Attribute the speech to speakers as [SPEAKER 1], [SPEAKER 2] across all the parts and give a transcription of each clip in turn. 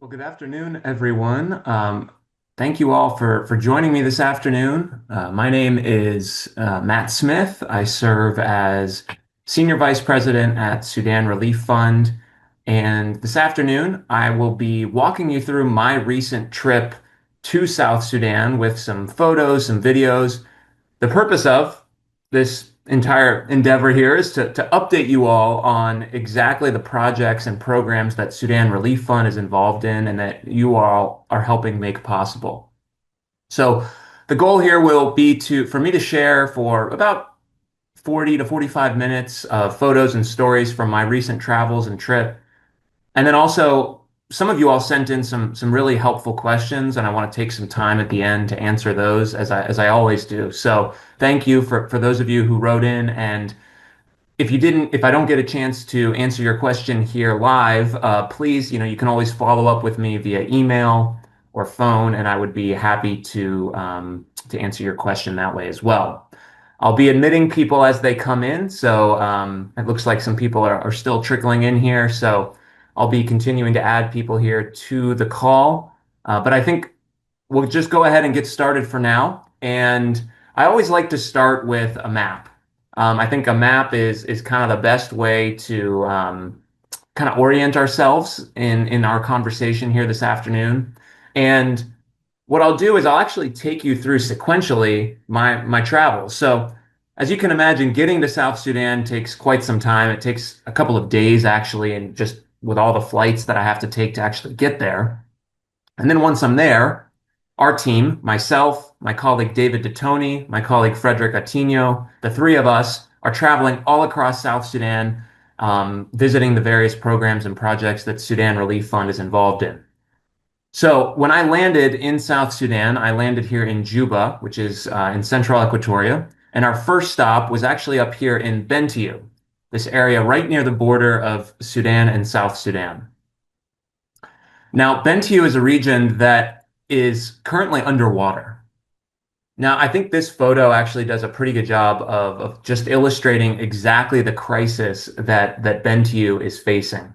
[SPEAKER 1] Well, good afternoon, everyone. Thank you all for joining me this afternoon. My name is Matt Smith. I serve as Senior Vice President at Sudan Relief Fund. And this afternoon, I will be walking you through my recent trip to South Sudan with some photos, some videos. The purpose of this entire endeavor here is to update you all on exactly the projects and programs that Sudan Relief Fund is involved in and that you all are helping make possible. So the goal here will be for me to share for about 40 to 45 minutes of photos and stories from my recent travels and trip. And then also, some of you all sent in some really helpful questions, and I want to take some time at the end to answer those as I always do. So thank you for those of you who wrote in. And if I don't get a chance to answer your question here live, please, you can always follow up with me via email or phone, and I would be happy to answer your question that way as well. I'll be admitting people as they come in, so it looks like some people are still trickling in here. So I'll be continuing to add people here to the call, but I think we'll just go ahead and get started for now. And I always like to start with a map. I think a map is kind of the best way to kind of orient ourselves in our conversation here this afternoon. And what I'll do is I'll actually take you through sequentially my travels. So as you can imagine, getting to South Sudan takes quite some time. It takes a couple of days actually, and just with all the flights that I have to take to actually get there. And then once I'm there, our team, myself, my colleague David DeToni, my colleague Frederick Atinho, the three of us are traveling all across South Sudan, visiting the various programs and projects that Sudan Relief Fund is involved in. So when I landed in South Sudan, I landed here in Juba, which is in central Equatoria. And our first stop was actually up here in Bentiu, this area right near the border of Sudan and South Sudan. Now, Bentiu is a region that is currently underwater. Now, I think this photo actually does a pretty good job of just illustrating exactly the crisis that Bentiu is facing.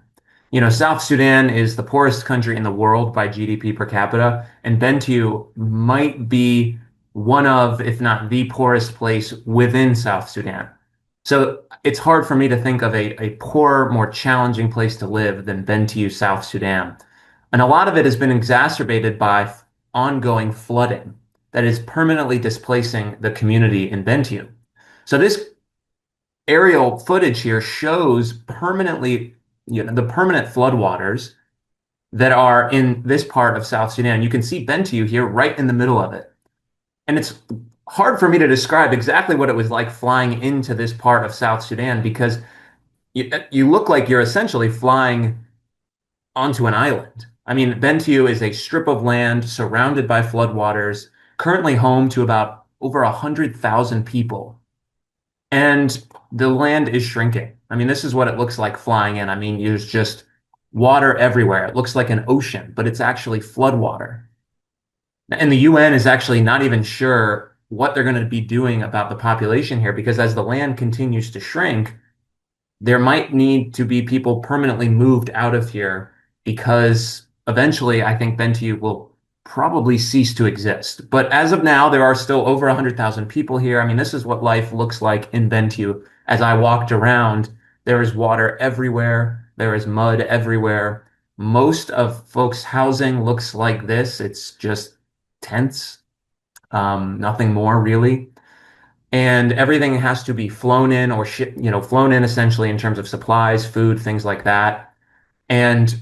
[SPEAKER 1] South Sudan is the poorest country in the world by GDP per capita, and Bentiu might be one of, if not the poorest place within South Sudan. So it's hard for me to think of a poorer, more challenging place to live than Bentiu, South Sudan. And a lot of it has been exacerbated by ongoing flooding that is permanently displacing the community in Bentiu. So this aerial footage here shows the permanent floodwaters that are in this part of South Sudan. You can see Bentiu here right in the middle of it. And it's hard for me to describe exactly what it was like flying into this part of South Sudan because you look like you're essentially flying onto an island. I mean, Bentiu is a strip of land surrounded by floodwaters, currently home to about over 100,000 people. And the land is shrinking. I mean, this is what it looks like flying in. I mean, there's just water everywhere. It looks like an ocean, but it's actually floodwater. And the UN is actually not even sure what they're going to be doing about the population here because as the land continues to shrink, there might need to be people permanently moved out of here because eventually I think Bentiu will probably cease to exist. But as of now, there are still over 100,000 people here. I mean, this is what life looks like in Bentiu. As I walked around, there is water everywhere. There is mud everywhere. Most of folks' housing looks like this. It's just tents, nothing more really. And everything has to be flown in or flown in essentially in terms of supplies, food, things like that. And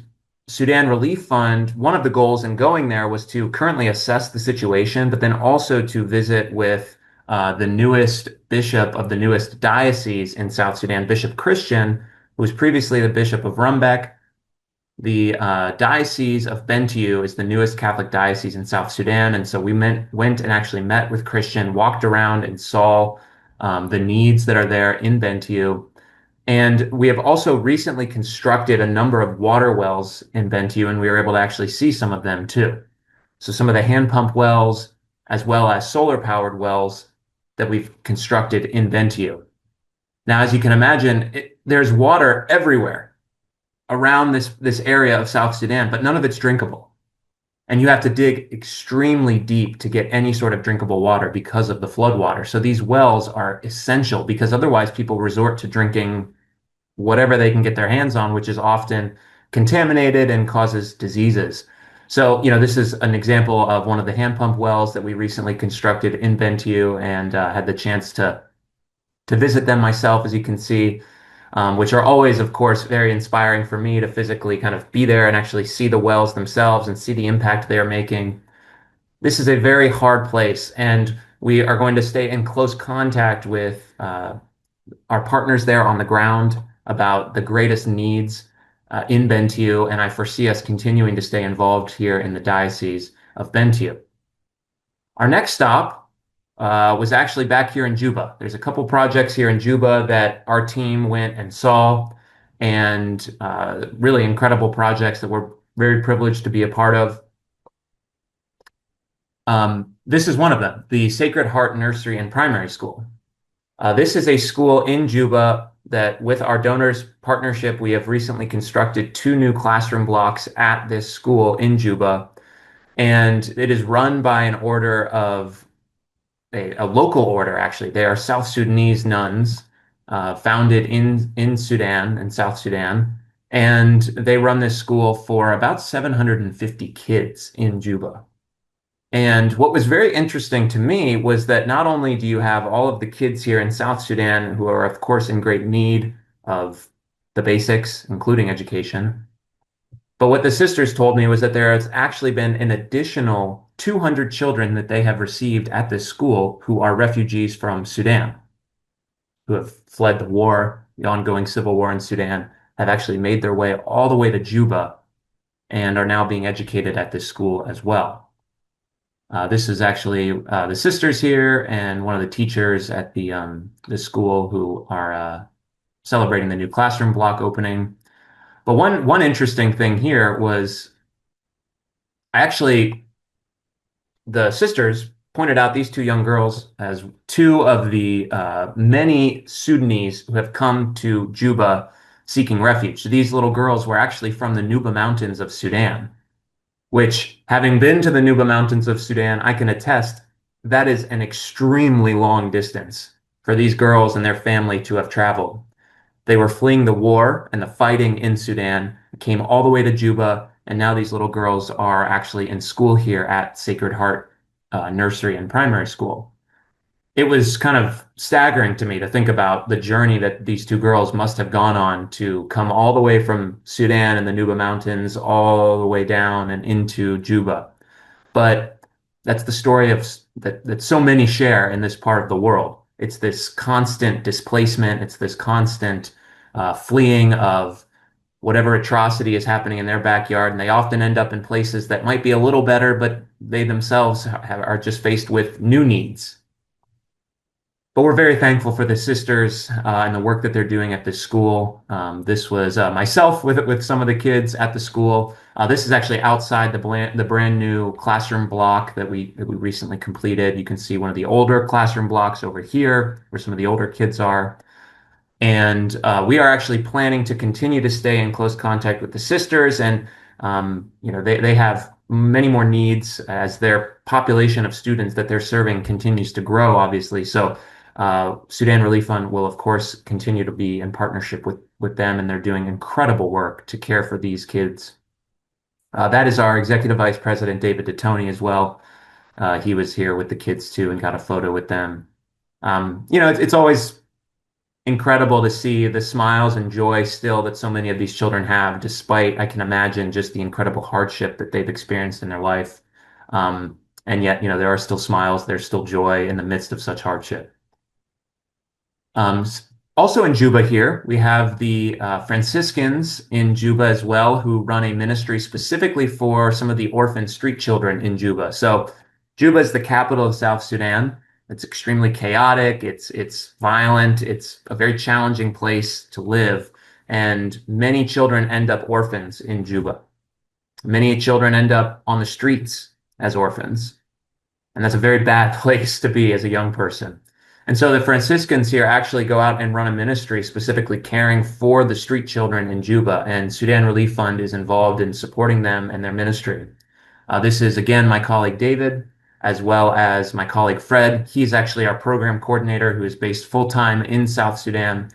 [SPEAKER 1] Sudan Relief Fund, one of the goals in going there was to currently assess the situation, but then also to visit with the newest bishop of the newest diocese in South Sudan, Bishop Christian, who was previously the Bishop of Rumbek. The Diocese of Bentiu is the newest Catholic diocese in South Sudan. And so we went and actually met with Christian, walked around and saw the needs that are there in Bentiu. And we have also recently constructed a number of water wells in Bentiu, and we were able to actually see some of them too. So some of the hand pump wells, as well as solar powered wells that we've constructed in Bentiu. Now, as you can imagine, there's water everywhere around this area of South Sudan, but none of it's drinkable. And you have to dig extremely deep to get any sort of drinkable water because of the flood water. So these wells are essential because otherwise people resort to drinking whatever they can get their hands on, which is often contaminated and causes diseases. So, this is an example of one of the hand pump wells that we recently constructed in Bentiu and had the chance to visit them myself, as you can see, which are always, of course, very inspiring for me to physically kind of be there and actually see the wells themselves and see the impact they are making. This is a very hard place, and we are going to stay in close contact with our partners there on the ground about the greatest needs in Bentiu, and I foresee us continuing to stay involved here in the Diocese of Bentiu. Our next stop was actually back here in Juba. There's a couple projects here in Juba that our team went and saw, and really incredible projects that we're very privileged to be a part of. This is one of them, the Sacred Heart Nursery and Primary School. This is a school in Juba that, with our donors' partnership, we have recently constructed two new classroom blocks at this school in Juba. And it is run by an order of a local order, actually. They are South Sudanese nuns, founded in Sudan, in South Sudan. And they run this school for about 750 kids in Juba. And what was very interesting to me was that not only do you have all of the kids here in South Sudan who are, of course, in great need of the basics, including education, but what the sisters told me was that there has actually been an additional 200 children that they have received at this school who are refugees from Sudan, who have fled the war, the ongoing civil war in Sudan, have actually made their way all the way to Juba and are now being educated at this school as well. This is actually the sisters here and one of the teachers at the school who are celebrating the new classroom block opening. But one interesting thing here was actually the sisters pointed out these two young girls as two of the many Sudanese who have come to Juba seeking refuge. So these little girls were actually from the Nuba Mountains of Sudan, which, having been to the Nuba Mountains of Sudan, I can attest that is an extremely long distance for these girls and their family to have traveled. They were fleeing the war and the fighting in Sudan, came all the way to Juba, and now these little girls are actually in school here at Sacred Heart Nursery and Primary School. It was kind of staggering to me to think about the journey that these two girls must have gone on to come all the way from Sudan and the Nuba Mountains all the way down and into Juba. But that's the story of that so many share in this part of the world. It's this constant displacement. It's this constant fleeing of whatever atrocity is happening in their backyard, and they often end up in places that might be a little better, but they themselves are just faced with new needs. But we're very thankful for the sisters and the work that they're doing at this school. This was myself with some of the kids at the school. This is actually outside the brand new classroom block that we recently completed. You can see one of the older classroom blocks over here, where some of the older kids are. And we are actually planning to continue to stay in close contact with the sisters, and they have many more needs as their population of students that they're serving continues to grow, obviously. So Sudan Relief Fund will, of course, continue to be in partnership with them, and they're doing incredible work to care for these kids. That is our Executive Vice President, David Detoni, as well. He was here with the kids too and got a photo with them. It's always incredible to see the smiles and joy still that so many of these children have, despite, I can imagine, just the incredible hardship that they've experienced in their life. And yet, there are still smiles, there's still joy in the midst of such hardship. Also in Juba here, we have the Franciscans in Juba as well, who run a ministry specifically for some of the orphan street children in Juba. So Juba is the capital of South Sudan. It's extremely chaotic. It's violent. It's a very challenging place to live. And many children end up orphans in Juba. Many children end up on the streets as orphans. And that's a very bad place to be as a young person. And so the Franciscans here actually go out and run a ministry specifically caring for the street children in Juba, and Sudan Relief Fund is involved in supporting them and their ministry. This is again my colleague David, as well as my colleague Fred. He's actually our program coordinator who is based full-time in South Sudan.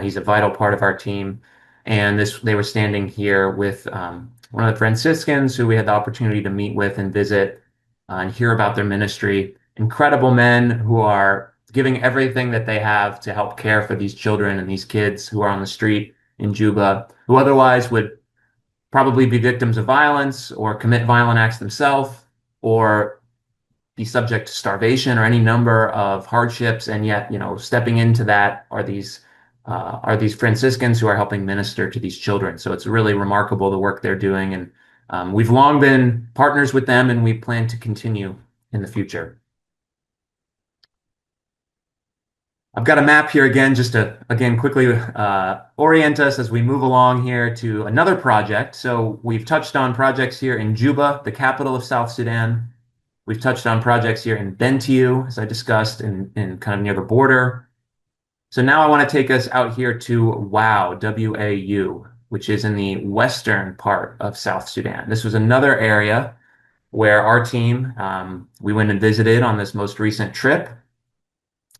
[SPEAKER 1] He's a vital part of our team. And they were standing here with one of the Franciscans who we had the opportunity to meet with and visit and hear about their ministry. Incredible men who are giving everything that they have to help care for these children and these kids who are on the street in Juba, who otherwise would probably be victims of violence or commit violent acts themselves or be subject to starvation or any number of hardships. And yet, stepping into that are these Franciscans who are helping minister to these children. So it's really remarkable the work they're doing. And we've long been partners with them, and we plan to continue in the future. I've got a map here again, just to, again, quickly orient us as we move along here to another project. So we've touched on projects here in Juba, the capital of South Sudan. We've touched on projects here in Bentiu, as I discussed, in kind of near the border. So now I want to take us out here to WAU, W-A-U, which is in the western part of South Sudan. This was another area where our team, we went and visited on this most recent trip.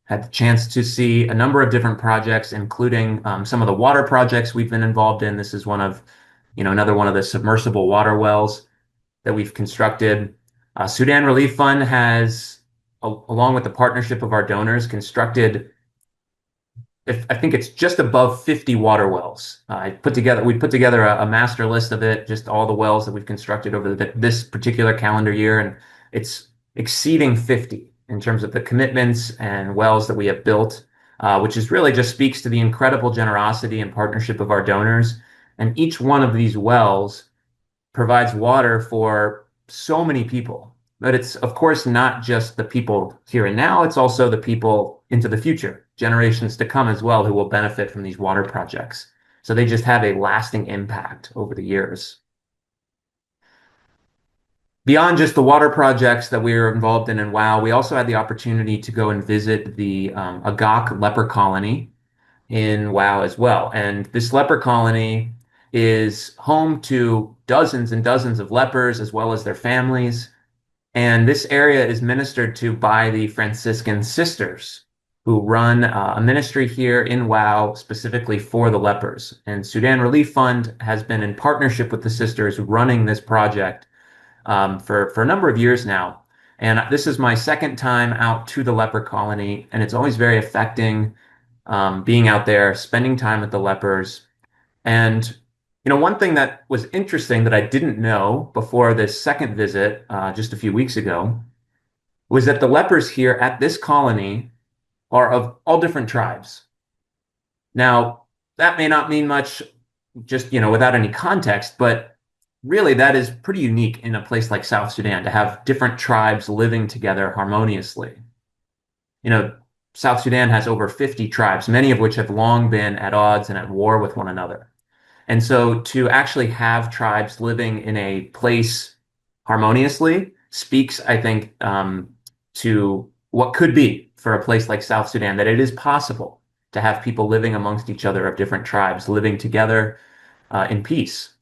[SPEAKER 1] Had the chance to see a number of different projects, including some of the water projects we've been involved in. This is another one of the submersible water wells that we've constructed. Sudan Relief Fund has, along with the partnership of our donors, constructed, I think it's just above 50 water wells. We put together a master list of it, just all the wells that we've constructed over this particular calendar year, and it's exceeding 50 in terms of the commitments and wells that we have built, which is really just speaks to the incredible generosity and partnership of our donors. And each one of these wells provides water for so many people. But it's, of course, not just the people here and now, it's also the people into the future, generations to come as well, who will benefit from these water projects. So they just have a lasting impact over the years. Beyond just the water projects that we were involved in WOW, we also had the opportunity to go and visit the Agak leper colony in WOW as well. And this leper colony is home to dozens and dozens of lepers as well as their families. And this area is ministered to by the Franciscan sisters who run a ministry here in WOW specifically for the lepers. And Sudan Relief Fund has been in partnership with the sisters running this project for a number of years now. And this is my second time out to the leper colony, and it's always very affecting being out there, spending time with the lepers. And one thing that was interesting that I didn't know before this second visit just a few weeks ago was that the lepers here at this colony are of all different tribes. Now, that may not mean much just, without any context, but really that is pretty unique in a place like South Sudan to have different tribes living together harmoniously. South Sudan has over 50 tribes, many of which have long been at odds and at war with one another. And so to actually have tribes living in a place harmoniously speaks, I think, to what could be for a place like South Sudan, that it is possible to have people living amongst each other of different tribes, living together in peace.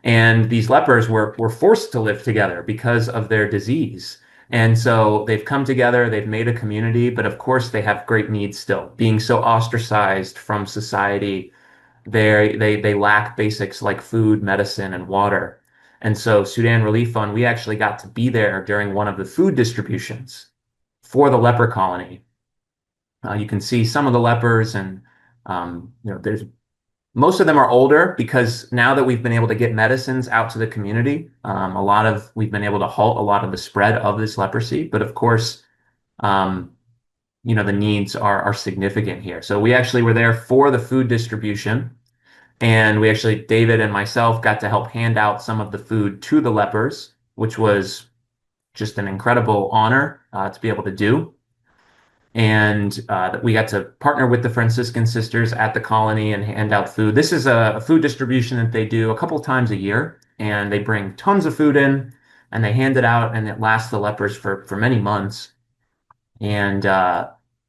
[SPEAKER 1] And these lepers were forced to live together because of their disease. And so they've come together, they've made a community, but of course they have great needs still, being so ostracized from society. They lack basics like food, medicine, and water. And so Sudan Relief Fund, we actually got to be there during one of the food distributions for the leper colony. You can see some of the lepers, and there's most of them are older because now that we've been able to get medicines out to the community, we've been able to halt a lot of the spread of this leprosy. But of course, the needs are significant here. So we actually were there for the food distribution, and David and myself got to help hand out some of the food to the lepers, which was just an incredible honor to be able to do. And we got to partner with the Franciscan sisters at the colony and hand out food. This is a food distribution that they do a couple times a year, and they bring tons of food in and they hand it out, and it lasts the lepers for many months. And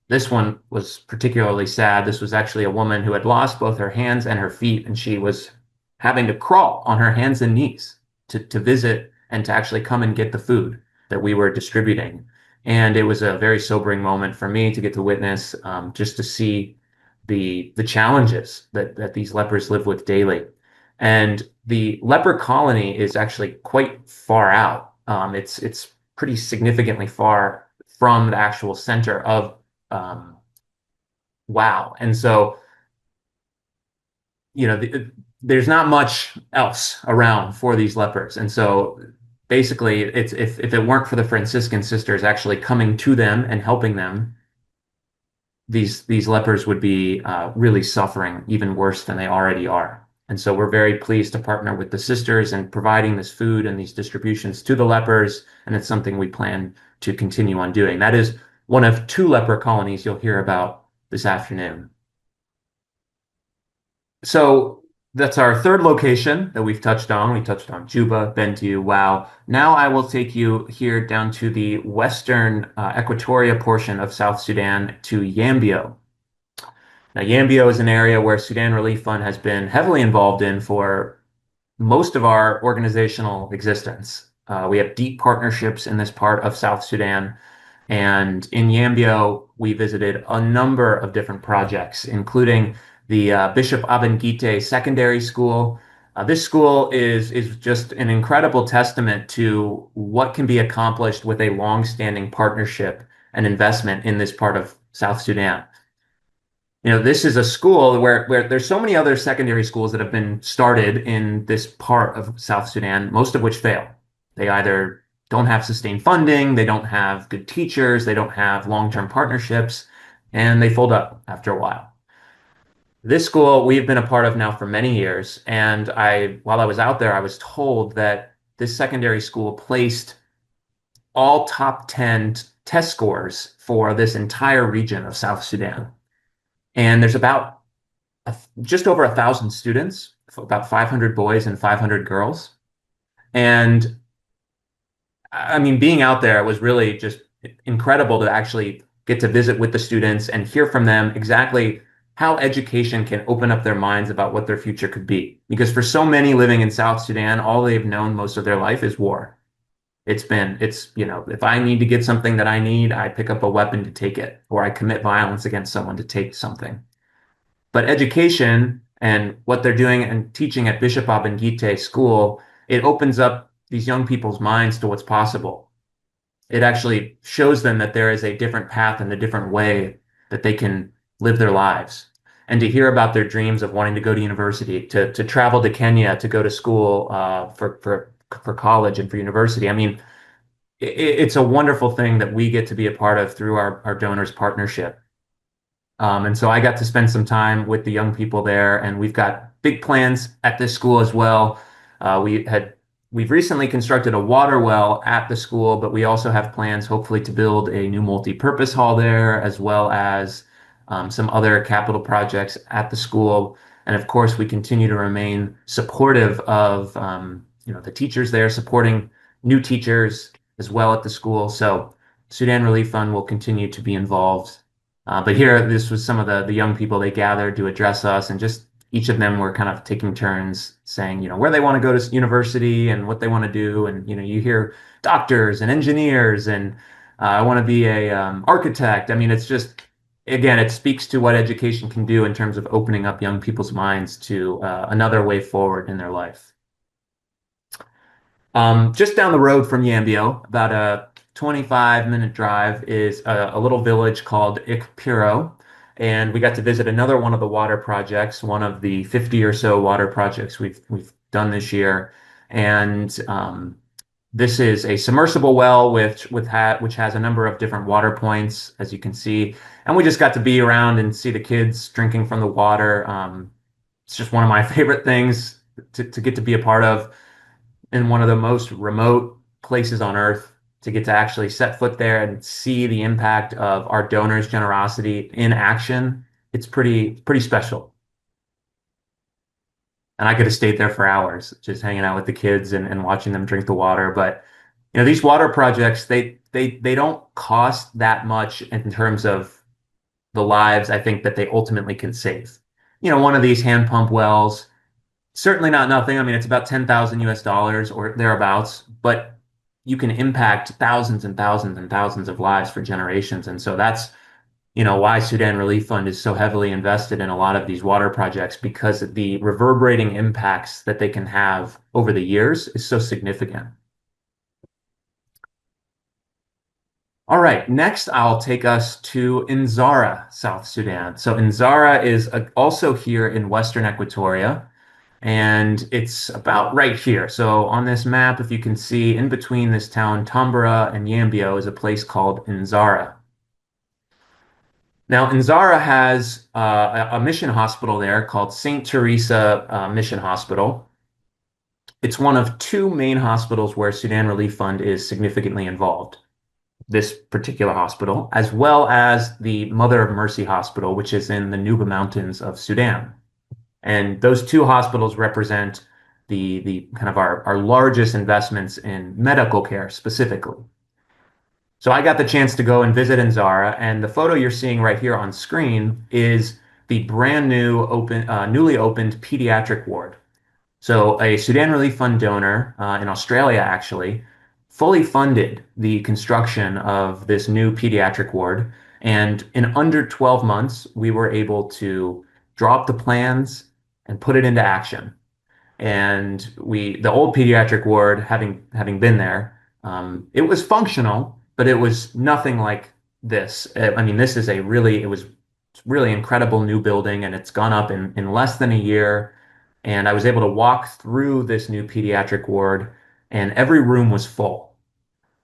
[SPEAKER 1] This one was particularly sad. This was actually a woman who had lost both her hands and her feet, and she was having to crawl on her hands and knees to visit and to actually come and get the food that we were distributing. And it was a very sobering moment for me to get to witness, just to see the challenges that these lepers live with daily. And the leper colony is actually quite far out. It's pretty significantly far from the actual center of wow. And so, there's not much else around for these lepers. And so basically it's if it weren't for the Franciscan sisters actually coming to them and helping them, these lepers would be really suffering even worse than they already are. And so we're very pleased to partner with the sisters and providing this food and these distributions to the lepers. And it's something we plan to continue on doing. That is one of two leper colonies you'll hear about this afternoon. So that's our third location that we've touched on. We touched on Juba, Bentiu, Wow. Now I will take you here down to the western Equatoria portion of South Sudan to Yambio. Now, Yambio is an area where Sudan Relief Fund has been heavily involved in for most of our organizational existence. We have deep partnerships in this part of South Sudan. And in Yambio, we visited a number of different projects, including the Bishop Abengite Secondary School. This school is just an incredible testament to what can be accomplished with a long-standing partnership and investment in this part of South Sudan. This is a school where there's so many other secondary schools that have been started in this part of South Sudan, most of which fail. They either don't have sustained funding, they don't have good teachers, they don't have long-term partnerships, and they fold up after a while. This school we've been a part of now for many years, and while I was out there, I was told that this secondary school placed all top 10 test scores for this entire region of South Sudan. And there's about just over 1,000 students, about 500 boys and 500 girls. And I mean, being out there was really just incredible to actually get to visit with the students and hear from them exactly how education can open up their minds about what their future could be. Because for so many living in South Sudan, all they've known most of their life is war. If I need to get something that I need, I pick up a weapon to take it, or I commit violence against someone to take something. But education and what they're doing and teaching at Bishop Abengite School, it opens up these young people's minds to what's possible. It actually shows them that there is a different path and a different way that they can live their lives. And to hear about their dreams of wanting to go to university, to travel to Kenya to go to school for college and for university. I mean, it's a wonderful thing that we get to be a part of through our donors partnership. And so I got to spend some time with the young people there, and we've got big plans at this school as well. We've recently constructed a water well at the school, but we also have plans, hopefully, to build a new multi-purpose hall there, as well as some other capital projects at the school. And of course, we continue to remain supportive of the teachers there, supporting new teachers as well at the school. So Sudan Relief Fund will continue to be involved. But here, this was some of the young people they gathered to address us, and just each of them were kind of taking turns saying, where they want to go to university and what they want to do. And, you hear doctors and engineers, and I want to be a architect. I mean, it's just, again, it speaks to what education can do in terms of opening up young people's minds to another way forward in their life. Just down the road from Yambio, about a 25-minute drive, is a little village called Ikpiro. And we got to visit another one of the water projects, one of the 50 or so water projects we've done this year. And this is a submersible well which has a number of different water points, as you can see. And we just got to be around and see the kids drinking from the water. It's just one of my favorite things to get to be a part of in one of the most remote places on earth, to get to actually set foot there and see the impact of our donors' generosity in action. It's pretty special. And I could have stayed there for hours just hanging out with the kids and watching them drink the water. But these water projects, they don't cost that much in terms of the lives I think that they ultimately can save. One of these hand pump wells, certainly not nothing. I mean, it's about 10,000 US dollars or thereabouts, but you can impact thousands and thousands and thousands of lives for generations. And so that's, why Sudan Relief Fund is so heavily invested in a lot of these water projects because the reverberating impacts that they can have over the years is so significant. All right, next I'll take us to Nzara, South Sudan. So Nzara is also here in Western Equatoria, and it's about right here. So on this map, if you can see in between this town, Tambora and Yambio is a place called Nzara. Now, Nzara has a mission hospital there called St. Teresa Mission Hospital. It's one of two main hospitals where Sudan Relief Fund is significantly involved. This particular hospital, as well as the Mother of Mercy Hospital, which is in the Nuba Mountains of Sudan. And those two hospitals represent the kind of our largest investments in medical care specifically. So I got the chance to go and visit Nzara, and the photo you're seeing right here on screen is the brand new newly opened pediatric ward. So a Sudan Relief Fund donor in Australia actually fully funded the construction of this new pediatric ward. And in under 12 months, we were able to draw up the plans and put it into action. And the old pediatric ward, having been there, it was functional, but it was nothing like this. I mean, it was really incredible new building, and it's gone up in less than a year. And I was able to walk through this new pediatric ward, and every room was full,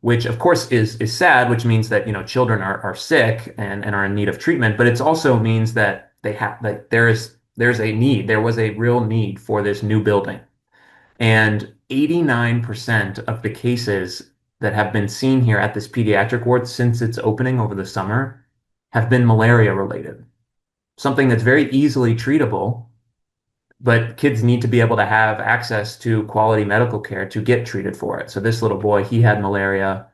[SPEAKER 1] which of course is sad, which means that children are sick and are in need of treatment, but it also means that there was a real need for this new building. And 89% of the cases that have been seen here at this pediatric ward since its opening over the summer have been malaria related. Something that's very easily treatable, but kids need to be able to have access to quality medical care to get treated for it. So this little boy, he had malaria.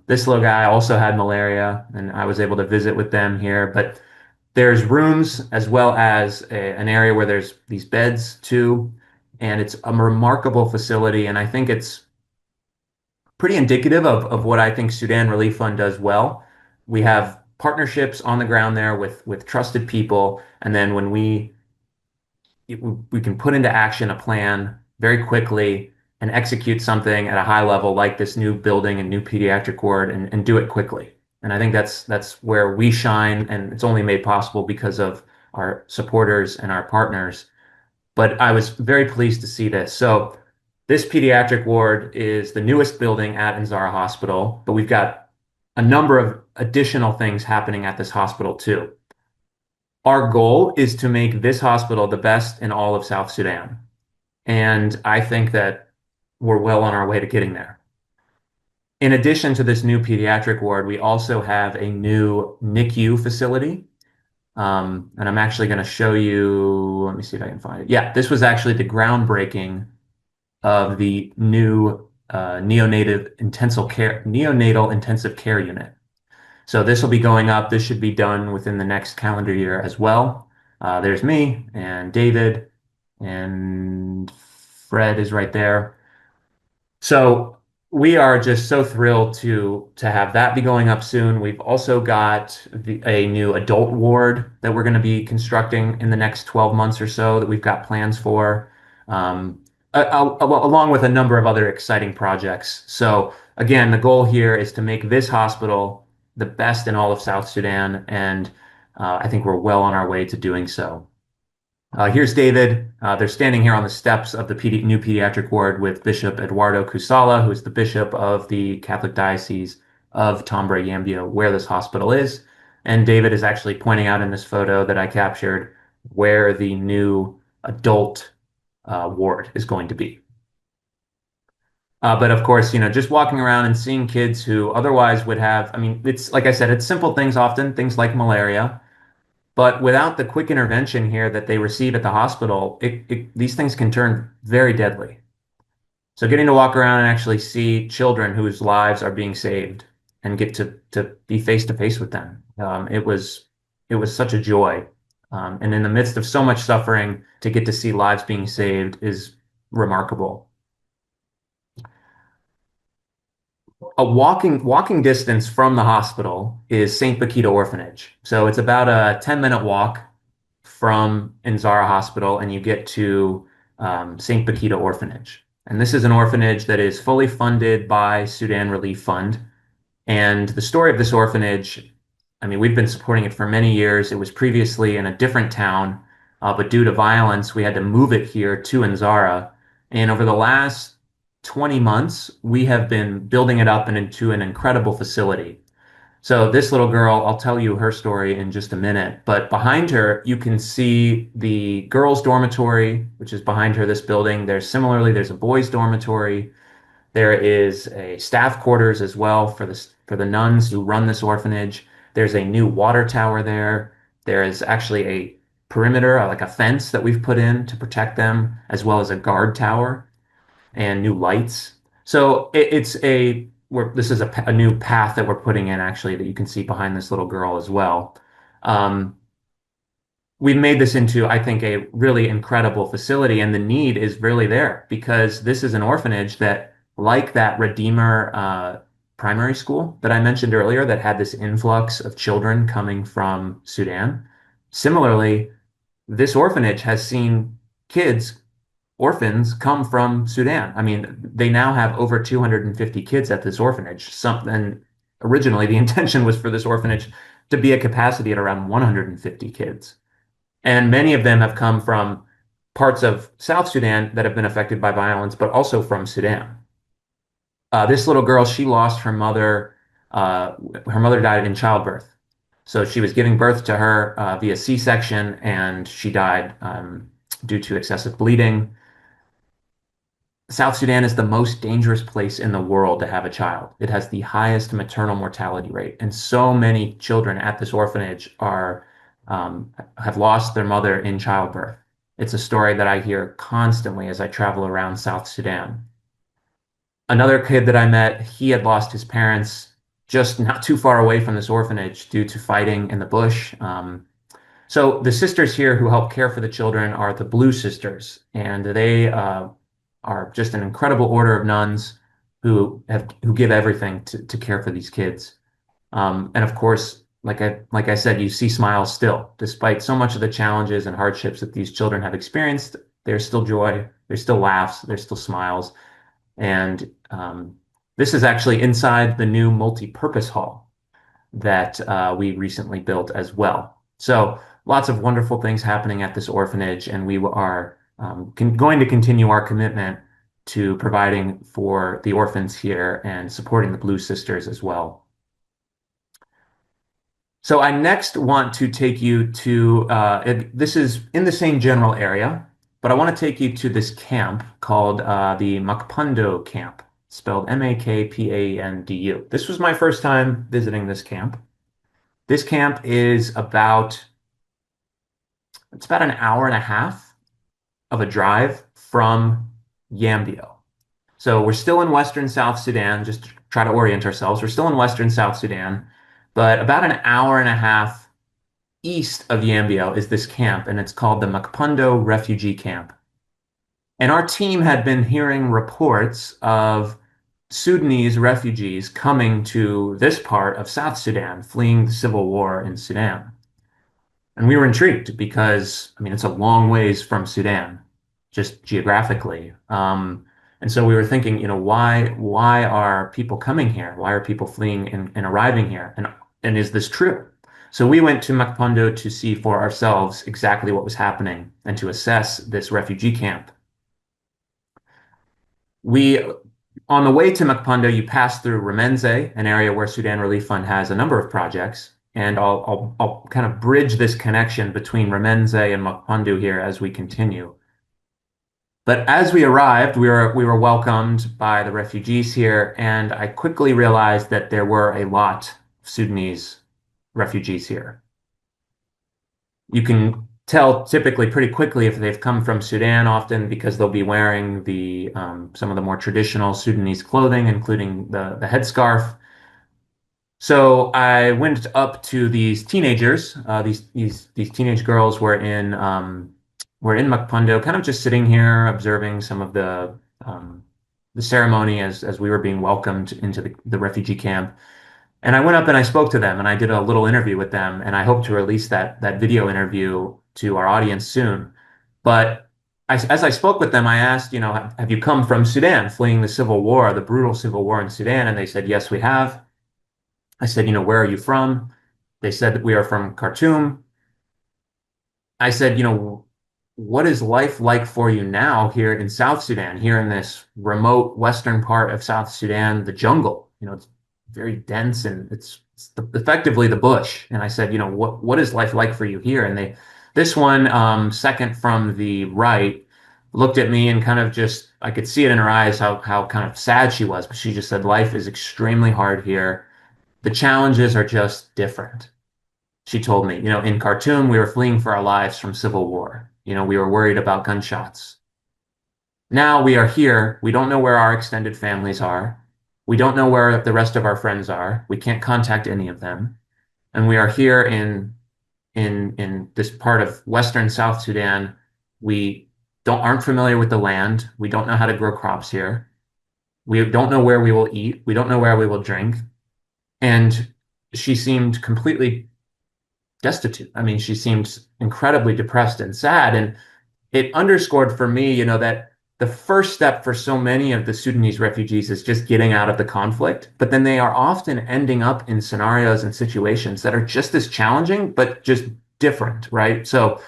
[SPEAKER 1] This little guy also had malaria, and I was able to visit with them here. But there's rooms as well as an area where there's these beds too, and it's a remarkable facility. And I think it's pretty indicative of what I think Sudan Relief Fund does well. We have partnerships on the ground there with trusted people, and then when we can put into action a plan very quickly and execute something at a high level like this new building and new pediatric ward and do it quickly. And I think that's where we shine, and it's only made possible because of our supporters and our partners. But I was very pleased to see this. So this pediatric ward is the newest building at Nzara Hospital, but we've got a number of additional things happening at this hospital too. Our goal is to make this hospital the best in all of South Sudan. And I think that we're well on our way to getting there. In addition to this new pediatric ward, we also have a new NICU facility. And I'm actually going to show you, let me see if I can find it. Yeah, this was actually the groundbreaking of the new neonatal intensive care unit. So this will be going up. This should be done within the next calendar year as well. There's me and David, and Fred is right there. So we are just so thrilled to have that be going up soon. We've also got a new adult ward that we're going to be constructing in the next 12 months or so that we've got plans for, along with a number of other exciting projects. So again, the goal here is to make this hospital the best in all of South Sudan, and I think we're well on our way to doing so. Here's David. They're standing here on the steps of the new pediatric ward with Bishop Eduardo Kusala, who is the bishop of the Catholic Diocese of Tambora Yambio, where this hospital is. And David is actually pointing out in this photo that I captured where the new adult ward is going to be. But of course, just walking around and seeing kids who otherwise would have, I mean, it's like I said, it's simple things often, things like malaria. But without the quick intervention here that they receive at the hospital, these things can turn very deadly. So getting to walk around and actually see children whose lives are being saved and get to be face to face with them, it was it was such a joy. And in the midst of so much suffering, to get to see lives being saved is remarkable. A walking distance from the hospital is St. Bakita Orphanage. So it's about a 10-minute walk from Nzara Hospital, and you get to St. Bakita Orphanage. And this is an orphanage that is fully funded by Sudan Relief Fund. And the story of this orphanage, I mean, we've been supporting it for many years. It was previously in a different town, but due to violence, we had to move it here to Nzara. And over the last 20 months, we have been building it up and into an incredible facility. So this little girl, I'll tell you her story in just a minute, but behind her, you can see the girls' dormitory, which is behind her, this building. There's a boys' dormitory. There is a staff quarters as well for the nuns who run this orphanage. There's a new water tower there. There is actually a perimeter, like a fence that we've put in to protect them, as well as a guard tower and new lights. So this is a new path that we're putting in actually that you can see behind this little girl as well. Um, we've made this into, I think, a really incredible facility, and the need is really there because this is an orphanage that, like that Redeemer primary school that I mentioned earlier, that had this influx of children coming from Sudan. Similarly, this orphanage has seen kids, orphans, come from Sudan. I mean, they now have over 250 kids at this orphanage. Something originally the intention was for this orphanage to be a capacity at around 150 kids. And many of them have come from parts of South Sudan that have been affected by violence, but also from Sudan. This little girl, she lost her mother. Her mother died in childbirth. So she was giving birth to her via C-section, and she died due to excessive bleeding. South Sudan is the most dangerous place in the world to have a child. It has the highest maternal mortality rate, and so many children at this orphanage have lost their mother in childbirth. It's a story that I hear constantly as I travel around South Sudan. Another kid that I met, he had lost his parents just not too far away from this orphanage due to fighting in the bush. So the sisters here who help care for the children are the Blue Sisters, and they are just an incredible order of nuns who give everything to care for these kids. And of course, like I said, you see smiles still, despite so much of the challenges and hardships that these children have experienced. There's still joy, there's still laughs, there's still smiles. And this is actually inside the new multi-purpose hall that we recently built as well. So lots of wonderful things happening at this orphanage, and we are going to continue our commitment to providing for the orphans here and supporting the Blue Sisters as well. So I next want to take you to, this is in the same general area, but I want to take you to this camp called the Makpando camp, spelled Makpandu. This was my first time visiting this camp. This camp is it's about an hour and a half of a drive from Yambio. So we're still in Western South Sudan, just to try to orient ourselves. We're still in Western South Sudan, but about an hour and a half east of Yambio is this camp, and it's called the Makpando Refugee Camp. And our team had been hearing reports of Sudanese refugees coming to this part of South Sudan, fleeing the civil war in Sudan. And we were intrigued because, I mean, it's a long ways from Sudan, just geographically. And so we were thinking, why are people coming here? Why are people fleeing and arriving here? And is this true? So we went to Makpando to see for ourselves exactly what was happening and to assess this refugee camp. On the way to Makpando, you pass through Remenze, an area where Sudan Relief Fund has a number of projects. And I'll kind of bridge this connection between Remenze and Makpando here as we continue. But as we arrived, we were welcomed by the refugees here, and I quickly realized that there were a lot of Sudanese refugees here. You can tell typically pretty quickly if they've come from Sudan, often because they'll be wearing some of the more traditional Sudanese clothing, including the headscarf. So I went up to these teenagers. These teenage girls were in Makpundo, kind of just sitting here observing some of um, the ceremony as we were being welcomed into the refugee camp. And I went up and I spoke to them and I did a little interview with them. And I hope to release that video interview to our audience soon. But as I spoke with them, I asked, have you come from Sudan, fleeing the civil war, the brutal civil war in Sudan? And they said, yes, we have. I said, where are you from? They said that we are from Khartoum. I said, what is life like for you now here in South Sudan, here in this remote western part of South Sudan, the jungle? It's very dense and effectively the bush. And I said, what is life like for you here? And this one, second from the right, looked at me and kind of just, I could see it in her eyes how kind of sad she was, but she just said, life is extremely hard here. The challenges are just different. She told me, in Khartoum, we were fleeing for our lives from civil war. We were worried about gunshots. Now we are here. We don't know where our extended families are. We don't know where the rest of our friends are. We can't contact any of them. And we are here in this part of Western South Sudan. We don't aren't familiar with the land. We don't know how to grow crops here. We don't know where we will eat. We don't know where we will drink. And she seemed completely destitute. I mean, she seemed incredibly depressed and sad. And it underscored for me, that the first step for so many of the Sudanese refugees is just getting out of the conflict. But then they are often ending up in scenarios and situations that are just as challenging, but just different, right? So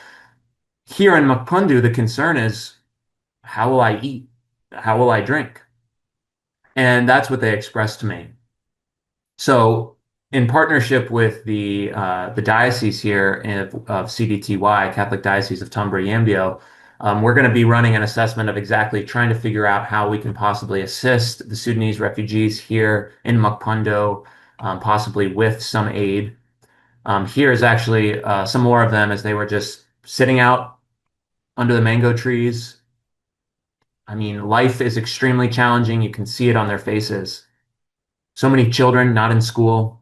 [SPEAKER 1] here in Makpundu, the concern is, how will I eat? How will I drink? And that's what they expressed to me. So, in partnership with the diocese here of CDTY, Catholic Diocese of Tombra-Yambio, we're going to be running an assessment of exactly trying to figure out how we can possibly assist the Sudanese refugees here in Mukpondo, possibly with some aid. Here is actually some more of them as they were just sitting out under the mango trees. I mean, life is extremely challenging. You can see it on their faces. So many children not in school.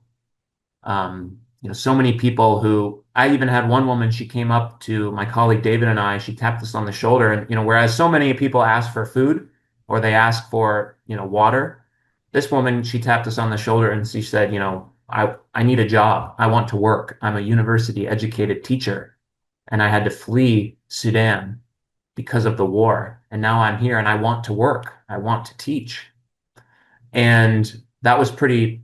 [SPEAKER 1] So many people who I even had one woman, she came up to my colleague David and I, she tapped us on the shoulder. And, whereas so many people ask for food or they ask for, water, this woman, she tapped us on the shoulder and she said, I need a job. I want to work. I'm a university educated teacher and I had to flee Sudan because of the war. And now I'm here and I want to work. I want to teach. And that was pretty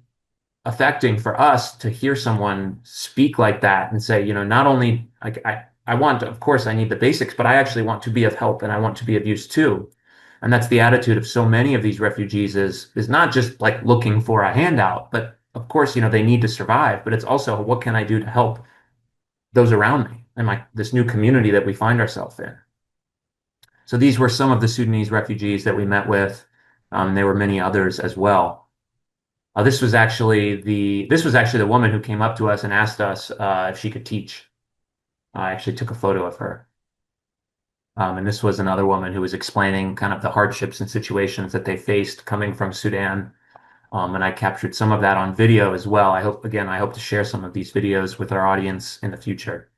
[SPEAKER 1] affecting for us to hear someone speak like that and say, not only like I want to, of course I need the basics, but I actually want to be of help and I want to be of use too. And that's the attitude of so many of these refugees is not just like looking for a handout, but of course, they need to survive, but it's also what can I do to help those around me and this new community that we find ourselves in. So these were some of the Sudanese refugees that we met with. There were many others as well. This was actually the woman who came up to us and asked us if she could teach. I actually took a photo of her. And this was another woman who was explaining kind of the hardships and situations that they faced coming from Sudan. And I captured some of that on video as well. I hope to share some of these videos with our audience in the future.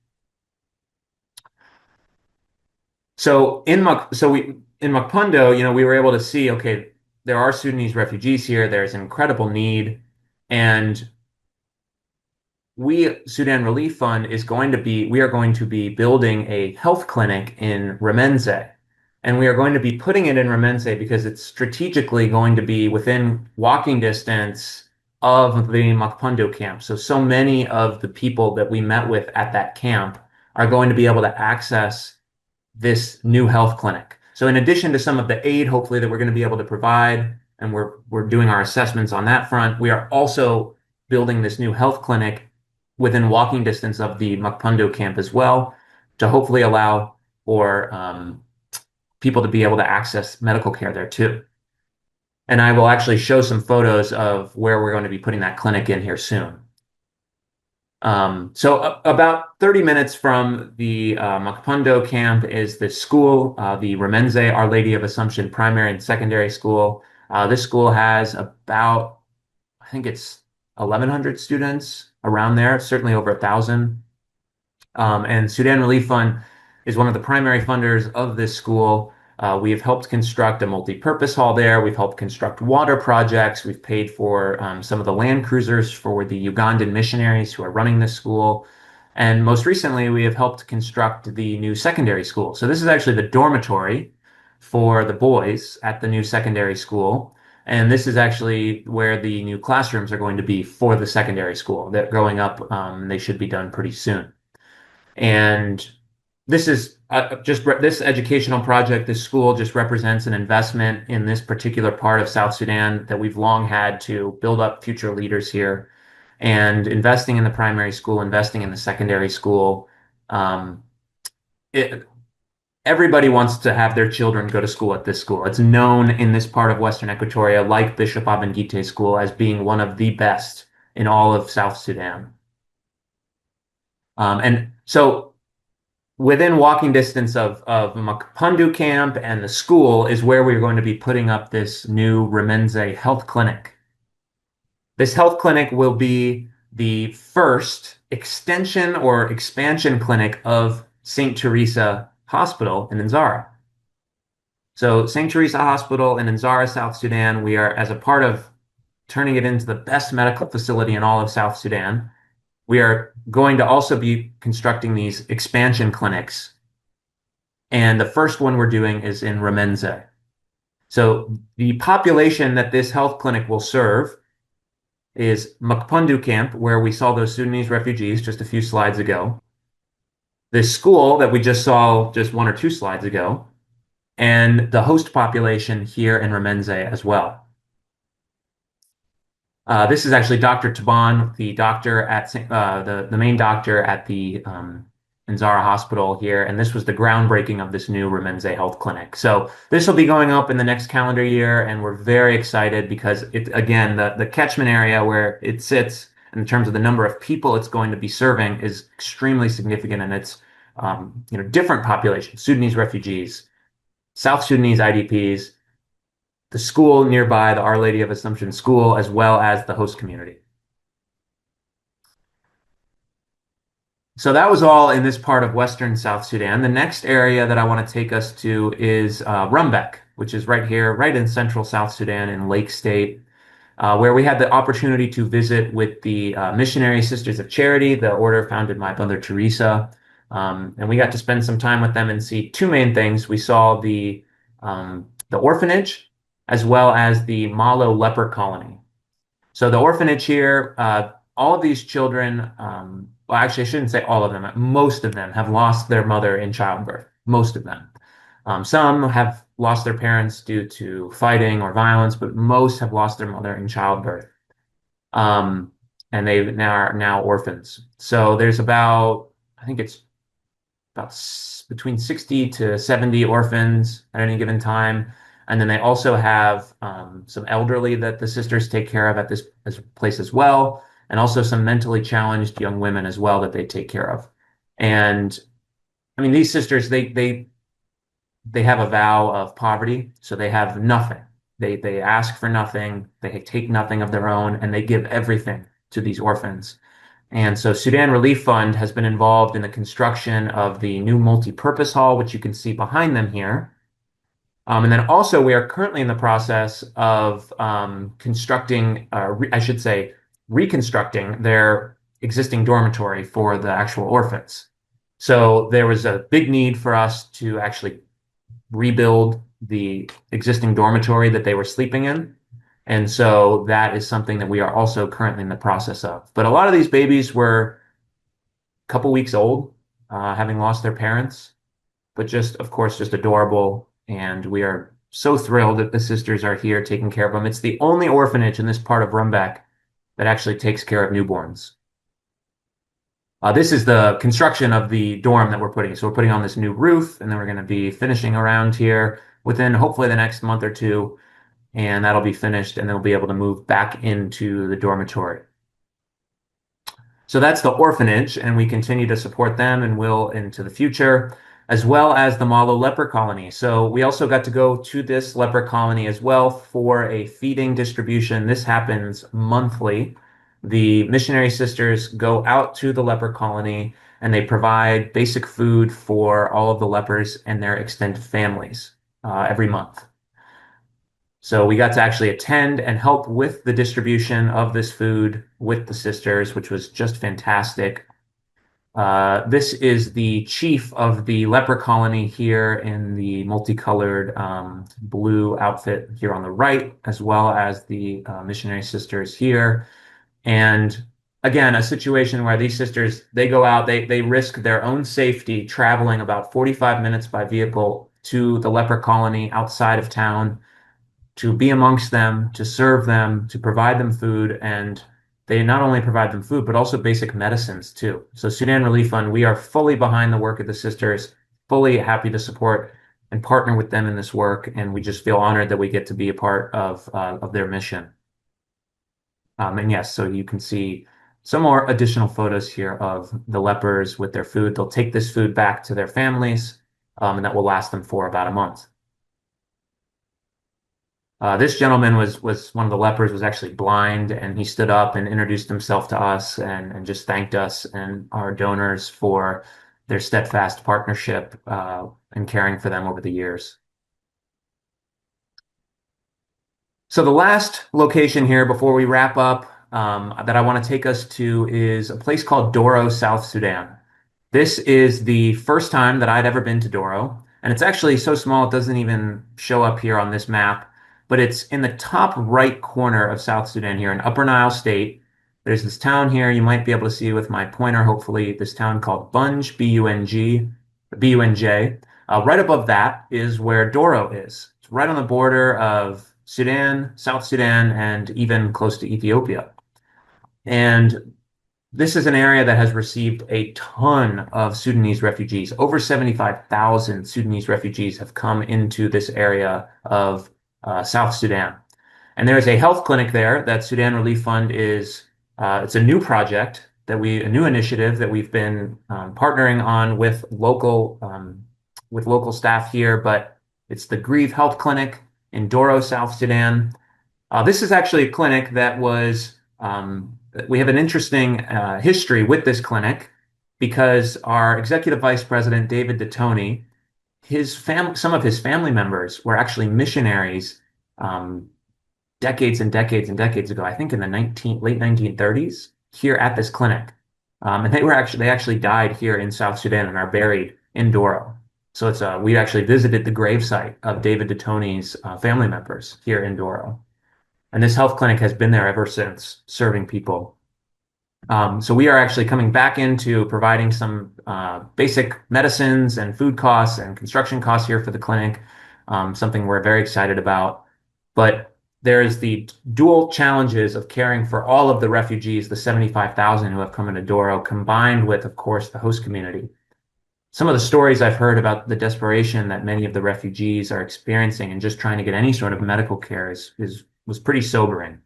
[SPEAKER 1] In Makpundo, we were able to see, okay, there are Sudanese refugees here. There's an incredible need. And Sudan Relief Fund we are going to be building a health clinic in Remenze. And we are going to be putting it in Remenze because it's strategically going to be within walking distance of the Makpundo camp. So many of the people that we met with at that camp are going to be able to access this new health clinic. So in addition to some of the aid, hopefully, that we're going to be able to provide, and we're doing our assessments on that front, we are also building this new health clinic within walking distance of the Makpundo camp as well, to hopefully allow for people to be able to access medical care there too. And I will actually show some photos of where we're going to be putting that clinic in here soon. About 30 minutes from the Makpundo camp is the school, the Remenze Our Lady of Assumption Primary and Secondary School. This school has about, I think it's 1,100 students around there, certainly over 1,000. And Sudan Relief Fund is one of the primary funders of this school. We have helped construct a multi-purpose hall there. We've helped construct water projects. We've paid for some of the land cruisers for the Ugandan missionaries who are running this school. And most recently, we have helped construct the new secondary school. So this is actually the dormitory for the boys at the new secondary school. And this is actually where the new classrooms are going to be for the secondary school. They're growing up, they should be done pretty soon. And this is this educational project, this school just represents an investment in this particular part of South Sudan that we've long had to build up future leaders here. And investing in the primary school, investing in the secondary school, um, it, everybody wants to have their children go to school at this school. It's known in this part of Western Equatoria, like Bishop Abengite School, as being one of the best in all of South Sudan. And so within walking distance of Makapundu camp and the school is where we're going to be putting up this new Remenze health clinic. This health clinic will be the first extension or expansion clinic of St. Teresa Hospital in Nzara. So St. Teresa Hospital in Nzara, South Sudan, we are, as a part of turning it into the best medical facility in all of South Sudan, we are going to also be constructing these expansion clinics. And the first one we're doing is in Remenze. So the population that this health clinic will serve is Makapundu camp, where we saw those Sudanese refugees just a few slides ago. This school that we just saw just one or two slides ago, and the host population here in Remenze as well. This is actually Dr. Taban, the doctor at the main doctor at the Nzara Hospital here, and this was the groundbreaking of this new Remenze Health Clinic. So this will be going up in the next calendar year, and we're very excited because it again the catchment area where it sits in terms of the number of people it's going to be serving is extremely significant, and it's different populations: Sudanese refugees, South Sudanese IDPs, the school nearby, the Our Lady of Assumption School, as well as the host community. So that was all in this part of Western South Sudan. The next area that I want to take us to is Rumbek, which is right here, right in central South Sudan in Lake State, where we had the opportunity to visit with the Missionary Sisters of Charity, the order founded by Mother Teresa. And we got to spend some time with them and see two main things. We saw the orphanage, as well as the Malo leper colony. So the orphanage here, all of these children, well, actually, I shouldn't say all of them. Most of them have lost their mother in childbirth. Most of them. Some have lost their parents due to fighting or violence, but most have lost their mother in childbirth. And they are now orphans. So there's about, I think it's about between 60 to 70 orphans at any given time. And then they also have some elderly that the sisters take care of at this place as well, and also some mentally challenged young women as well that they take care of. And I mean, these sisters, they have a vow of poverty, so they have nothing. They ask for nothing, they take nothing of their own, and they give everything to these orphans. And so Sudan Relief Fund has been involved in the construction of the new multi-purpose hall, which you can see behind them here. And then also we are currently in the process of constructing, I should say, reconstructing their existing dormitory for the actual orphans. So there was a big need for us to actually rebuild the existing dormitory that they were sleeping in. And so that is something that we are also currently in the process of. But a lot of these babies were a couple weeks old, having lost their parents, but just, of course, just adorable. And we are so thrilled that the sisters are here taking care of them. It's the only orphanage in this part of Rumbek that actually takes care of newborns. This is the construction of the dorm that we're putting. So we're putting on this new roof, and then we're going to be finishing around here within hopefully the next month or two. And that'll be finished, and they'll be able to move back into the dormitory. So that's the orphanage, and we continue to support them and will into the future, as well as the Malo leper colony. So we also got to go to this leper colony as well for a feeding distribution. This happens monthly. the missionary sisters go out to the leper colony and they provide basic food for all of the lepers and their extended families every month. So we got to actually attend and help with the distribution of this food with the sisters, which was just fantastic. This is the chief of the leper colony here in the multicolored blue outfit here on the right, as well as the missionary sisters here. And again, a situation where these sisters, they go out, they risk their own safety traveling about 45 minutes by vehicle to the leper colony outside of town to be amongst them, to serve them, to provide them food. And they not only provide them food, but also basic medicines too. So Sudan Relief Fund, we are fully behind the work of the sisters, fully happy to support and partner with them in this work. And we just feel honored that we get to be a part of their mission. And yes, so you can see some more additional photos here of the lepers with their food. They'll take this food back to their families, and that will last them for about a month. This gentleman was one of the lepers, was actually blind, and he stood up and introduced himself to us and just thanked us and our donors for their steadfast partnership and caring for them over the years. So the last location here before we wrap up that I want to take us to is a place called Doro, South Sudan. This is the first time that I'd ever been to Doro, and it's actually so small it doesn't even show up here on this map, but it's in the top right corner of South Sudan here in Upper Nile State. There's this town here you might be able to see with my pointer, hopefully, this town called Bunj, B-U-N-G, B-U-N-J. Right above that is where Doro is. It's right on the border of Sudan, South Sudan, and even close to Ethiopia. And this is an area that has received a ton of Sudanese refugees. Over 75,000 Sudanese refugees have come into this area of South Sudan. And there is a health clinic there that Sudan Relief Fund it's a new project a new initiative that we've been partnering on with local staff here, but it's the Grieve Health Clinic in Doro, South Sudan. This is actually a clinic we have an interesting history with this clinic because our executive vice president, David Detoni, some of his family members were actually missionaries decades and decades and decades ago, I think in the late 1930s, here at this clinic. And they actually died here in South Sudan and are buried in Doro. So we actually visited the gravesite of David Detoni's family members here in Doro. And this health clinic has been there ever since, serving people. So we are actually coming back into providing some basic medicines and food costs and construction costs here for the clinic, something we're very excited about. But there is the dual challenges of caring for all of the refugees, the 75,000 who have come into Doro, combined with, of course, the host community. Some of the stories I've heard about the desperation that many of the refugees are experiencing and just trying to get any sort of medical care was pretty sobering.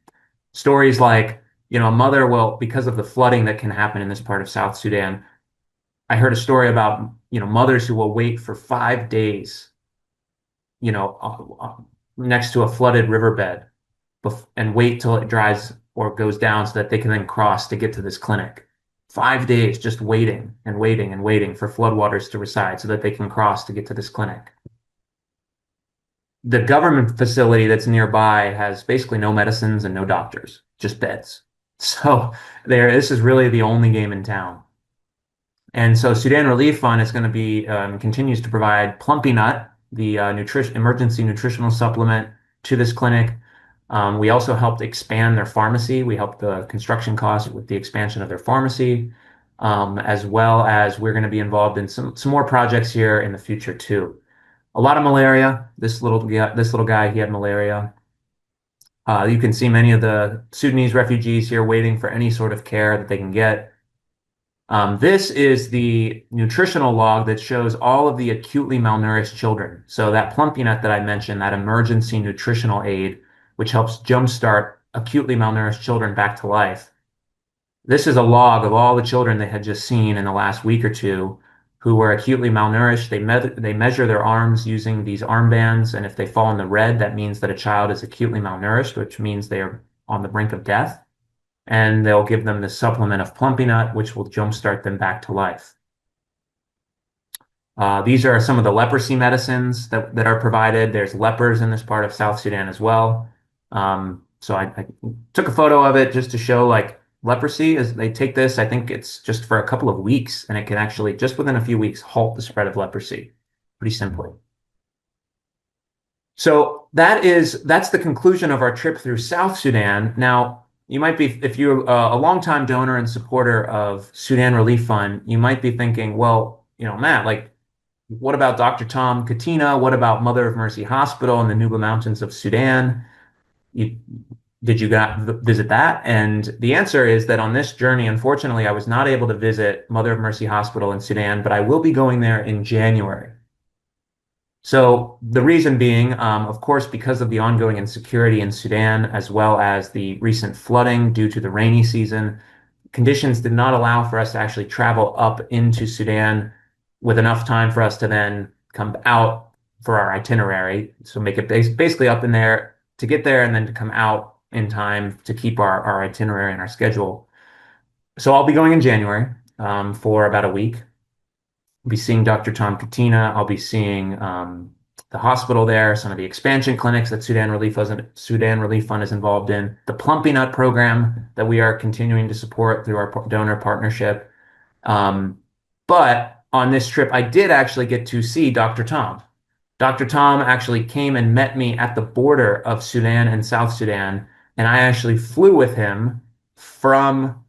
[SPEAKER 1] Stories like, a mother will, because of the flooding that can happen in this part of South Sudan, I heard a story about, mothers who will wait for 5 days, next to a flooded riverbed and wait till it dries or goes down so that they can then cross to get to this clinic. 5 days just waiting and waiting and waiting for floodwaters to recede so that they can cross to get to this clinic. The government facility that's nearby has basically no medicines and no doctors, just beds. So this is really the only game in town. And so Sudan Relief Fund is going to be continues to provide Plumpy Nut, the emergency nutritional supplement, to this clinic. We also helped expand their pharmacy. We helped the construction costs with the expansion of their pharmacy, as well as we're going to be involved in some more projects here in the future too. A lot of malaria. This little guy, he had malaria. You can see many of the Sudanese refugees here waiting for any sort of care that they can get. This is the nutritional log that shows all of the acutely malnourished children. So that Plumpy Nut that I mentioned, that emergency nutritional aid, which helps jumpstart acutely malnourished children back to life. This is a log of all the children they had just seen in the last week or two who were acutely malnourished. They measure their arms using these armbands, and if they fall in the red, that means that a child is acutely malnourished, which means they are on the brink of death. and they'll give them the supplement of plumpy nut, which will jumpstart them back to life. These are some of the leprosy medicines that are provided. There's lepers in this part of South Sudan as well. So I took a photo of it just to show like leprosy is they take this, I think it's just for a couple of weeks, and it can actually just within a few weeks halt the spread of leprosy pretty simply. So that's the conclusion of our trip through South Sudan. Now, you might be, if you're a longtime donor and supporter of Sudan Relief Fund, you might be thinking, well, Matt, like, what about Dr. Tom Katina? What about Mother of Mercy Hospital in the Nuba Mountains of Sudan? You, did you visit that? And the answer is that on this journey, unfortunately, I was not able to visit Mother of Mercy Hospital in Sudan, but I will be going there in January. So the reason being, of course, because of the ongoing insecurity in Sudan, as well as the recent flooding due to the rainy season, conditions did not allow for us to actually travel up into Sudan with enough time for us to then come out for our itinerary. So make it basically up in there to get there and then to come out in time to keep our itinerary and our schedule. So I'll be going in January for about a week be seeing Dr. Tom Katina. I'll be seeing the hospital there, some of the expansion clinics that Sudan Relief Fund is involved in, the Plumpy Nut program that we are continuing to support through our donor partnership. But on this trip, I did actually get to see Dr. Tom. Dr. Tom actually came and met me at the border of Sudan and South Sudan, and I actually flew with him from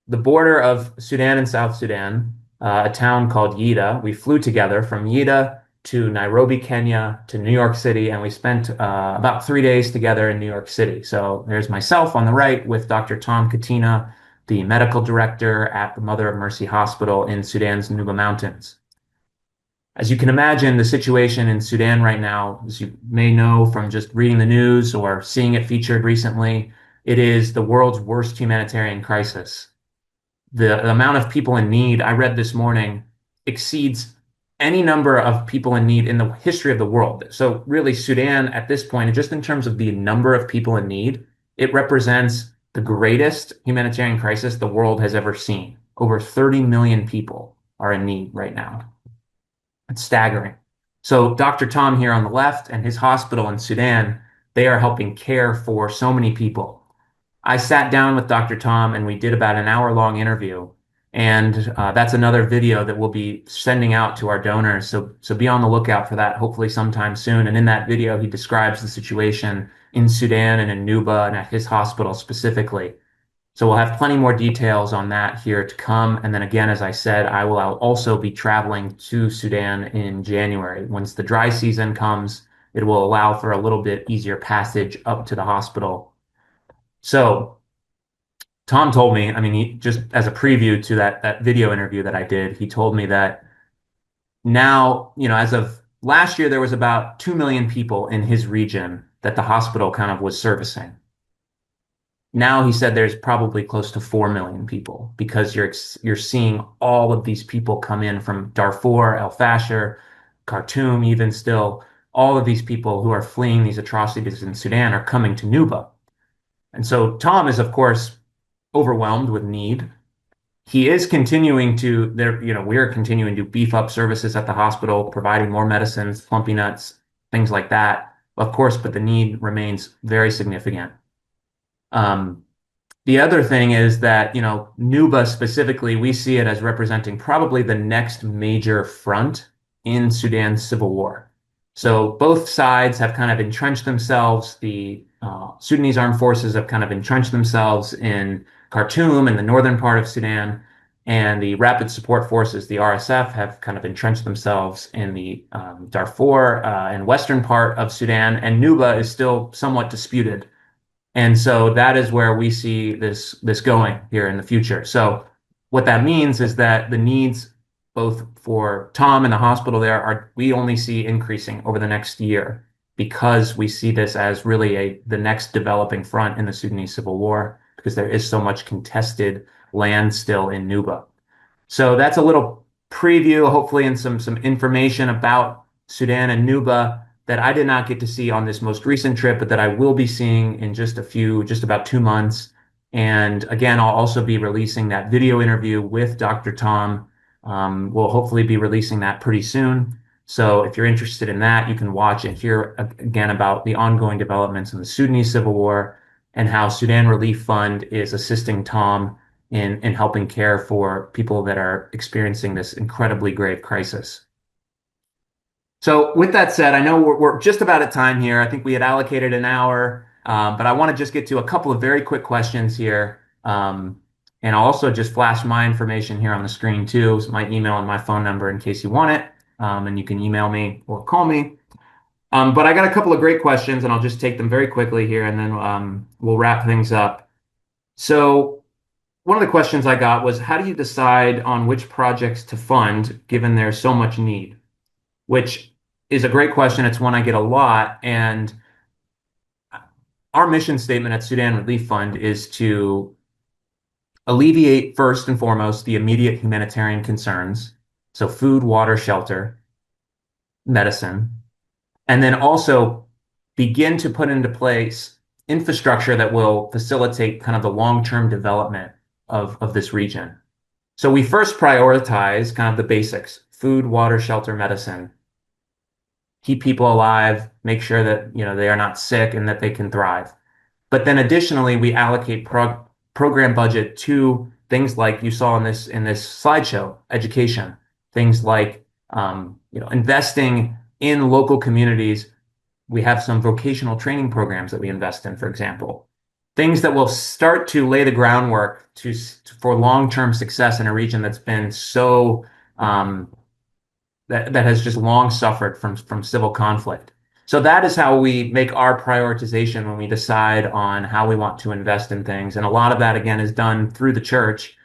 [SPEAKER 1] the border of Sudan and South Sudan, a town called Yida. We flew together from Yida to Nairobi, Kenya, to New York City, and we spent about 3 days together in New York City. So there's myself on the right with Dr. Tom Katina, the medical director at the Mother of Mercy Hospital in Sudan's Nuba Mountains. As you can imagine, the situation in Sudan right now, as you may know from just reading the news or seeing it featured recently, it is the world's worst humanitarian crisis. The amount of people in need I read this morning exceeds any number of people in need in the history of the world. So really, Sudan at this point, just in terms of the number of people in need, it represents the greatest humanitarian crisis the world has ever seen. Over 30 million people are in need right now. It's staggering. So Dr. Tom here on the left and his hospital in Sudan, they are helping care for so many people. I sat down with Dr. Tom and we did about an hour-long interview. And that's another video that we'll be sending out to our donors. So be on the lookout for that, hopefully sometime soon. And in that video, he describes the situation in Sudan and in Nuba and at his hospital specifically. So we'll have plenty more details on that here to come. And then again, as I said, I'll also be traveling to Sudan in January. Once the dry season comes, it will allow for a little bit easier passage up to the hospital. So Tom told me, I mean, he just as a preview to that video interview that I did, he told me that now, as of last year, there was about 2 million people in his region that the hospital kind of was servicing. Now he said there's probably close to 4 million people because you're seeing all of these people come in from Darfur, El Fasher, Khartoum, even still, all of these people who are fleeing these atrocities in Sudan are coming to Nuba. And so Tom is, of course, overwhelmed with need. He is continuing to we're continuing to beef up services at the hospital, providing more medicines, plumpy nuts, things like that, of course, but the need remains very significant. The other thing is that, Nuba specifically, we see it as representing probably the next major front in Sudan's civil war. So both sides have kind of entrenched themselves. The Sudanese armed forces have kind of entrenched themselves in Khartoum in the northern part of Sudan, and the Rapid Support Forces, the RSF, have kind of entrenched themselves in the Darfur and western part of Sudan, and Nuba is still somewhat disputed. And so that is where we see this going here in the future. So what that means is that the needs both for Tom and the hospital there we only see increasing over the next year because we see this as really the next developing front in the Sudanese civil war because there is so much contested land still in Nuba. So that's a little preview, hopefully, and some information about Sudan and Nuba that I did not get to see on this most recent trip, but that I will be seeing in just about 2 months. And again, I'll also be releasing that video interview with Dr. Tom. We'll hopefully be releasing that pretty soon. So if you're interested in that, you can watch and hear again about the ongoing developments in the Sudanese civil war and how Sudan Relief Fund is assisting Tom in helping care for people that are experiencing this incredibly grave crisis. So with that said, I know we're just about at time here. I think we had allocated an hour, but I want to just get to a couple of very quick questions here. And I'll also just flash my information here on the screen too, so my email and my phone number in case you want it. And you can email me or call me. But I got a couple of great questions, and I'll just take them very quickly here, and then we'll wrap things up. So one of the questions I got was, how do you decide on which projects to fund given there's so much need? Which is a great question. It's one I get a lot. And our mission statement at Sudan Relief Fund is to alleviate, first and foremost, the immediate humanitarian concerns. So food, water, shelter, medicine, and then also begin to put into place infrastructure that will facilitate kind of the long-term development of this region. So we first prioritize kind of the basics: food, water, shelter, medicine. Keep people alive, make sure that they are not sick and that they can thrive. But then additionally, we allocate program budget to things like you saw in this slideshow, education, things like investing in local communities. We have some vocational training programs that we invest in, for example, things that will start to lay the groundwork for long-term success in a region that's been so that has just long suffered from civil conflict. So that is how we make our prioritization when we decide on how we want to invest in things. And a lot of that, again, is done through the church,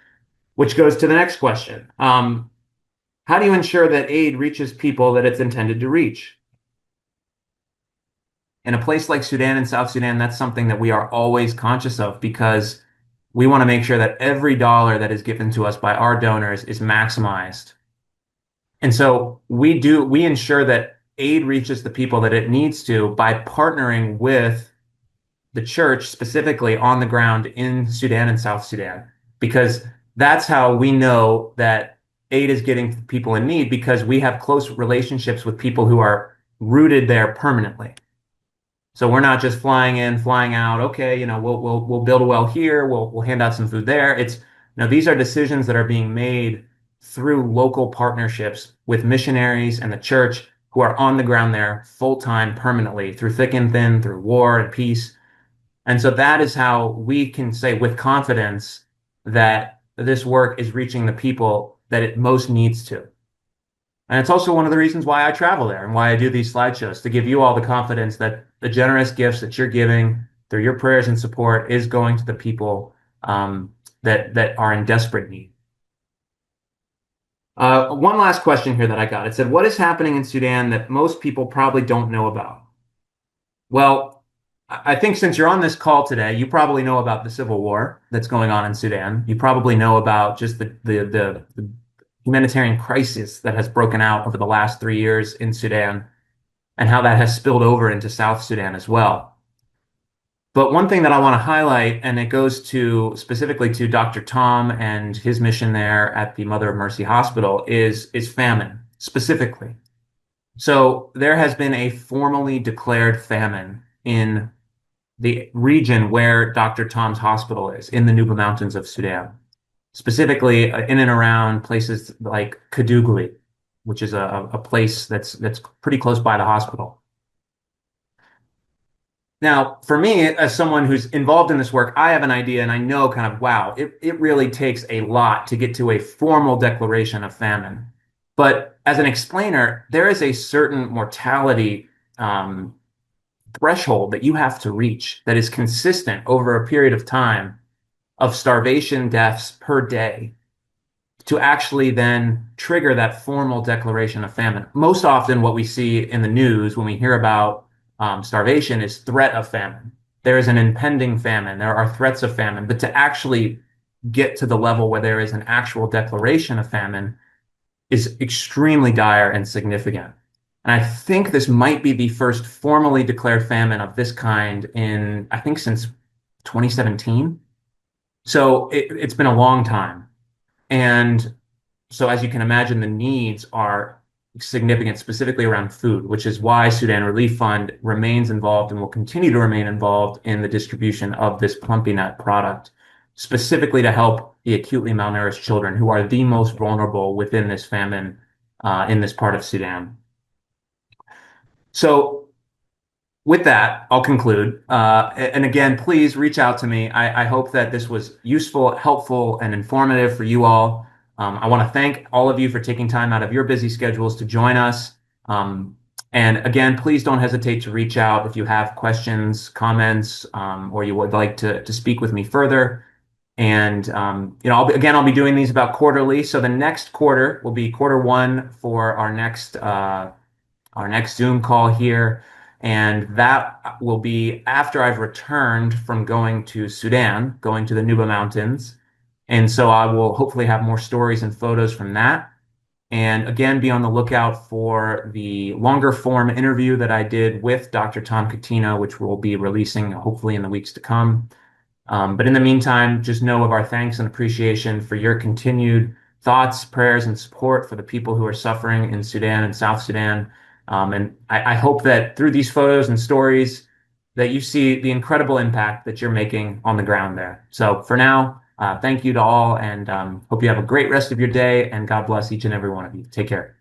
[SPEAKER 1] which goes to the next question. How do you ensure that aid reaches people that it's intended to reach? In a place like Sudan and South Sudan, that's something that we are always conscious of because we want to make sure that every dollar that is given to us by our donors is maximized. And so we ensure that aid reaches the people that it needs to by partnering with the church specifically on the ground in Sudan and South Sudan, because that's how we know that aid is getting to people in need, because we have close relationships with people who are rooted there permanently. So we're not just flying in, flying out. Okay, we'll build a well here. We'll hand out some food there. These are decisions that are being made through local partnerships with missionaries and the church who are on the ground there full time, permanently, through thick and thin, through war and peace. And so that is how we can say with confidence that this work is reaching the people that it most needs to. And it's also one of the reasons why I travel there and why I do these slideshows, to give you all the confidence that the generous gifts that you're giving through your prayers and support is going to the people that are in desperate need. One last question here that I got. It said, what is happening in Sudan that most people probably don't know about? Well, I think since you're on this call today, you probably know about the civil war that's going on in Sudan. You probably know about just the humanitarian crisis that has broken out over the last 3 years in Sudan and how that has spilled over into South Sudan as well. But one thing that I want to highlight, and it goes to specifically to Dr. Tom and his mission there at the Mother of Mercy Hospital, is famine specifically. So there has been a formally declared famine in the region where Dr. Tom's hospital is, in the Nuba Mountains of Sudan, specifically in and around places like Kadugli, which is a place that's pretty close by the hospital. Now, for me, as someone who's involved in this work, I have an idea and I know kind of, wow, it really takes a lot to get to a formal declaration of famine. But as an explainer, there is a certain mortality threshold that you have to reach that is consistent over a period of time of starvation deaths per day to actually then trigger that formal declaration of famine. Most often what we see in the news when we hear about starvation is threat of famine. There is an impending famine. There are threats of famine. But to actually get to the level where there is an actual declaration of famine is extremely dire and significant. And I think this might be the first formally declared famine of this kind in, I think, since 2017. So it's been a long time. And so, as you can imagine, the needs are significant, specifically around food, which is why Sudan Relief Fund remains involved and will continue to remain involved in the distribution of this Plumpy Nut product, specifically to help the acutely malnourished children who are the most vulnerable within this famine in this part of Sudan. So, with that, I'll conclude. And again, please reach out to me. I hope that this was useful, helpful, and informative for you all. I want to thank all of you for taking time out of your busy schedules to join us. Um, and again, please don't hesitate to reach out if you have questions, comments, or you would like to speak with me further. And I'll be doing these about quarterly. So the next quarter will be quarter one for our next Zoom call here. And that will be after I've returned from going to Sudan, going to the Nuba Mountains. And so I will hopefully have more stories and photos from that. And again, be on the lookout for the longer form interview that I did with Dr. Tom Catino, which we'll be releasing hopefully in the weeks to come. But in the meantime, just know of our thanks and appreciation for your continued thoughts, prayers, and support for the people who are suffering in Sudan and South Sudan. And I hope that through these photos and stories that you see the incredible impact that you're making on the ground there. So for now, thank you to all, and hope you have a great rest of your day, and God bless each and every one of you. Take care.